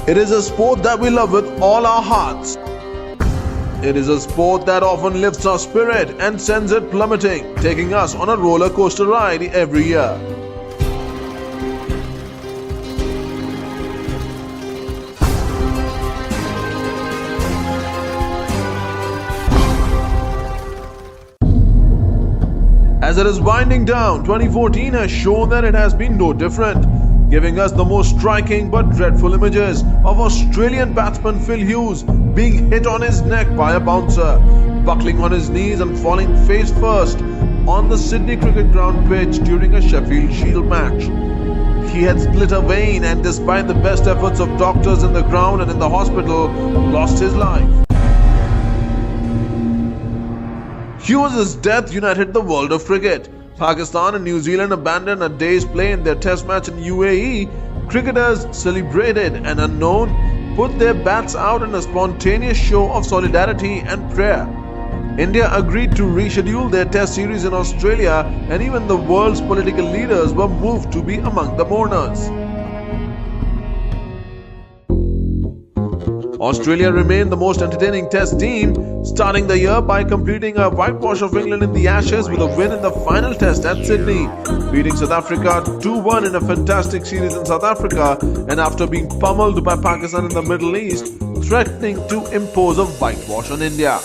It is a sport that we love with all our hearts. It is a sport that often lifts our spirit and sends it plummeting, taking us on a roller coaster ride every year. As it is winding down, 2014 has shown that it has been no different, giving us the most striking but dreadful images of Australian batsman Phil Hughes being hit on his neck by a bouncer, buckling on his knees and falling face first on the Sydney Cricket Ground pitch during a Sheffield Shield match. He had split a vein and, despite the best efforts of doctors in the ground and in the hospital, lost his life. Hughes' death united the world of cricket. Pakistan and New Zealand abandoned a day's play in their test match in UAE. Cricketers celebrated, and unknown put their bats out in a spontaneous show of solidarity and prayer. India agreed to reschedule their test series in Australia, and even the world's political leaders were moved to be among the mourners. Australia remained the most entertaining test team, starting the year by completing a whitewash of England in the Ashes with a win in the final test at Sydney, beating South Africa 2-1 in a fantastic series in South Africa, and after being pummeled by Pakistan in the Middle East, threatening to impose a whitewash on India.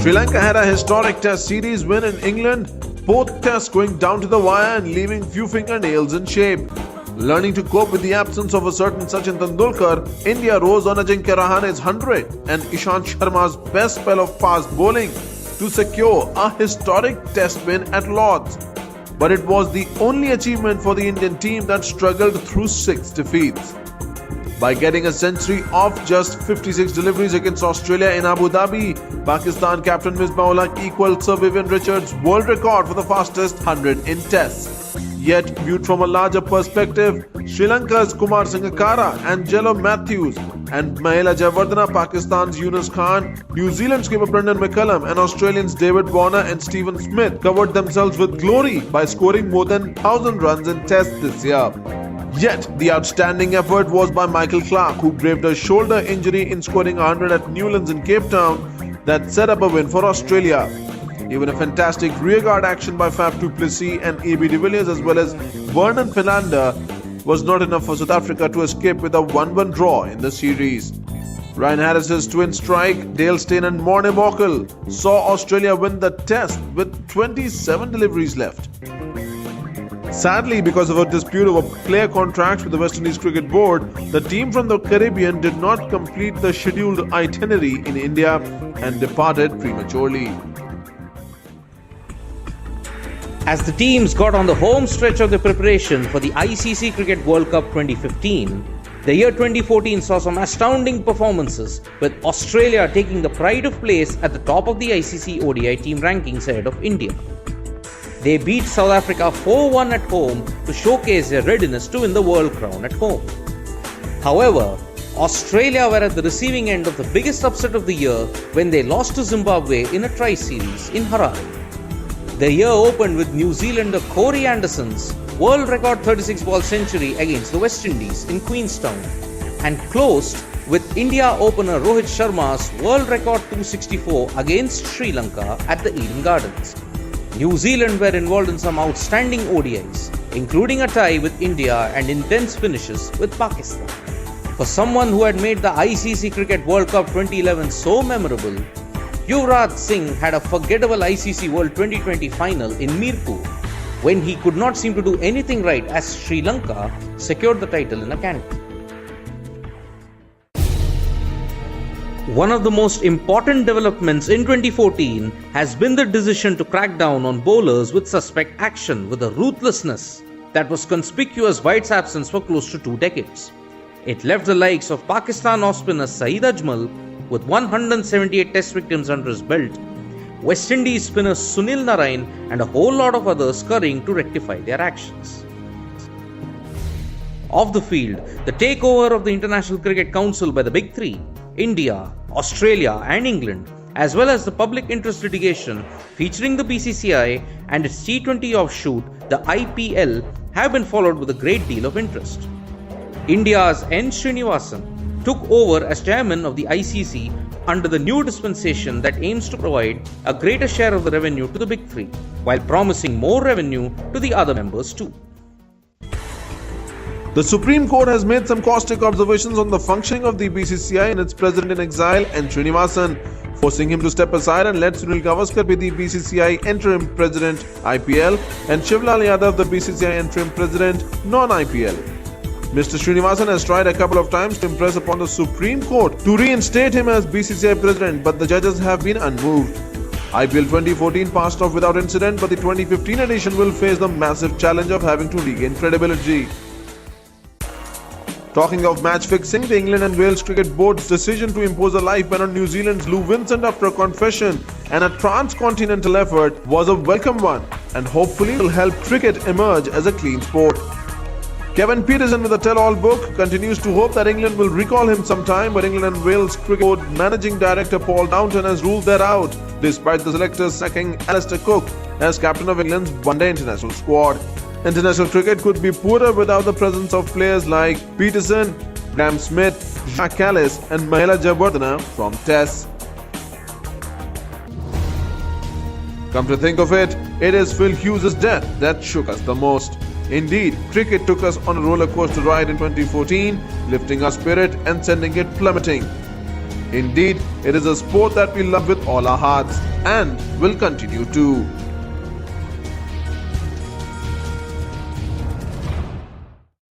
Sri Lanka had a historic test series win in England, both tests going down to the wire and leaving few fingernails in shape. Learning to cope with the absence of a certain Sachin Tendulkar, India rose on Ajinkya Rahane's 100 and Ishant Sharma's best spell of fast bowling to secure a historic test win at Lord's. But it was the only achievement for the Indian team that struggled through 6 defeats. By getting a century off just 56 deliveries against Australia in Abu Dhabi, Pakistan captain Misbah-ul-Haq equalled Sir Vivian Richards' world record for the fastest 100 in tests. Yet, viewed from a larger perspective, Sri Lanka's Kumar Sangakkara, Angelo Matthews and Mahela Jayawardene, Pakistan's Yunus Khan, New Zealand's skipper Brendan McCullum and Australians David Warner and Stephen Smith covered themselves with glory by scoring more than 1,000 runs in tests this year. Yet, the outstanding effort was by Michael Clarke, who braved a shoulder injury in scoring 100 at Newlands in Cape Town that set up a win for Australia. Even a fantastic rearguard action by Faf du Plessis and A.B. de Villiers as well as Vernon Philander was not enough for South Africa to escape with a 1-1 draw in the series. Ryan Harris's twin strike, Dale Steyn and Morne Morkel saw Australia win the test with 27 deliveries left. Sadly, because of a dispute over player contracts with the West Indies Cricket Board, the team from the Caribbean did not complete the scheduled itinerary in India and departed prematurely. As the teams got on the home stretch of their preparation for the ICC Cricket World Cup 2015, the year 2014 saw some astounding performances, with Australia taking the pride of place at the top of the ICC ODI team rankings ahead of India. They beat South Africa 4-1 at home to showcase their readiness to win the World Crown at home. However, Australia were at the receiving end of the biggest upset of the year when they lost to Zimbabwe in a tri-series in Harare. The year opened with New Zealander Corey Anderson's world record 36-ball century against the West Indies in Queenstown and closed with India opener Rohit Sharma's world record 264 against Sri Lanka at the Eden Gardens. New Zealand were involved in some outstanding ODIs, including a tie with India and intense finishes with Pakistan. For someone who had made the ICC Cricket World Cup 2011 so memorable, Yuvraj Singh had a forgettable ICC World 2020 final in Mirpur when he could not seem to do anything right as Sri Lanka secured the title in a canter. One of the most important developments in 2014 has been the decision to crack down on bowlers with suspect action with a ruthlessness that was conspicuous by its absence for close to 2 decades. It left the likes of Pakistan off-spinner Saeed Ajmal with 178 test victims under his belt, West Indies spinners Sunil Narine and a whole lot of others scurrying to rectify their actions. Off the field, the takeover of the International Cricket Council by the Big Three, India, Australia and England, as well as the public interest litigation featuring the BCCI and its T20 offshoot, the IPL, have been followed with a great deal of interest. India's N. Srinivasan took over as chairman of the ICC under the new dispensation that aims to provide a greater share of the revenue to the big three, while promising more revenue to the other members too. The Supreme Court has made some caustic observations on the functioning of the BCCI and its president in exile, N. Srinivasan, forcing him to step aside and let Sunil Gavaskar be the BCCI interim president IPL and Shivlal Yadav the BCCI interim president non-IPL. Mr. Srinivasan has tried a couple of times to impress upon the Supreme Court to reinstate him as BCCI president, but the judges have been unmoved. IPL 2014 passed off without incident, but the 2015 edition will face the massive challenge of having to regain credibility. Talking of match fixing, the England and Wales Cricket Board's decision to impose a life ban on New Zealand's Lou Vincent after a confession and a transcontinental effort was a welcome one and hopefully will help cricket emerge as a clean sport. Kevin Peterson with the tell-all book continues to hope that England will recall him sometime, but England and Wales Cricket Board Managing Director Paul Downton has ruled that out, despite the selectors sacking Alistair Cook as captain of England's one-day international squad. International cricket could be poorer without the presence of players like Peterson, Graham Smith, Jacques Kallis and Mahela Jayawardene from Test. Come to think of it, it is Phil Hughes' death that shook us the most. Indeed, cricket took us on a roller coaster ride in 2014, lifting our spirit and sending it plummeting. Indeed, it is a sport that we love with all our hearts and will continue to.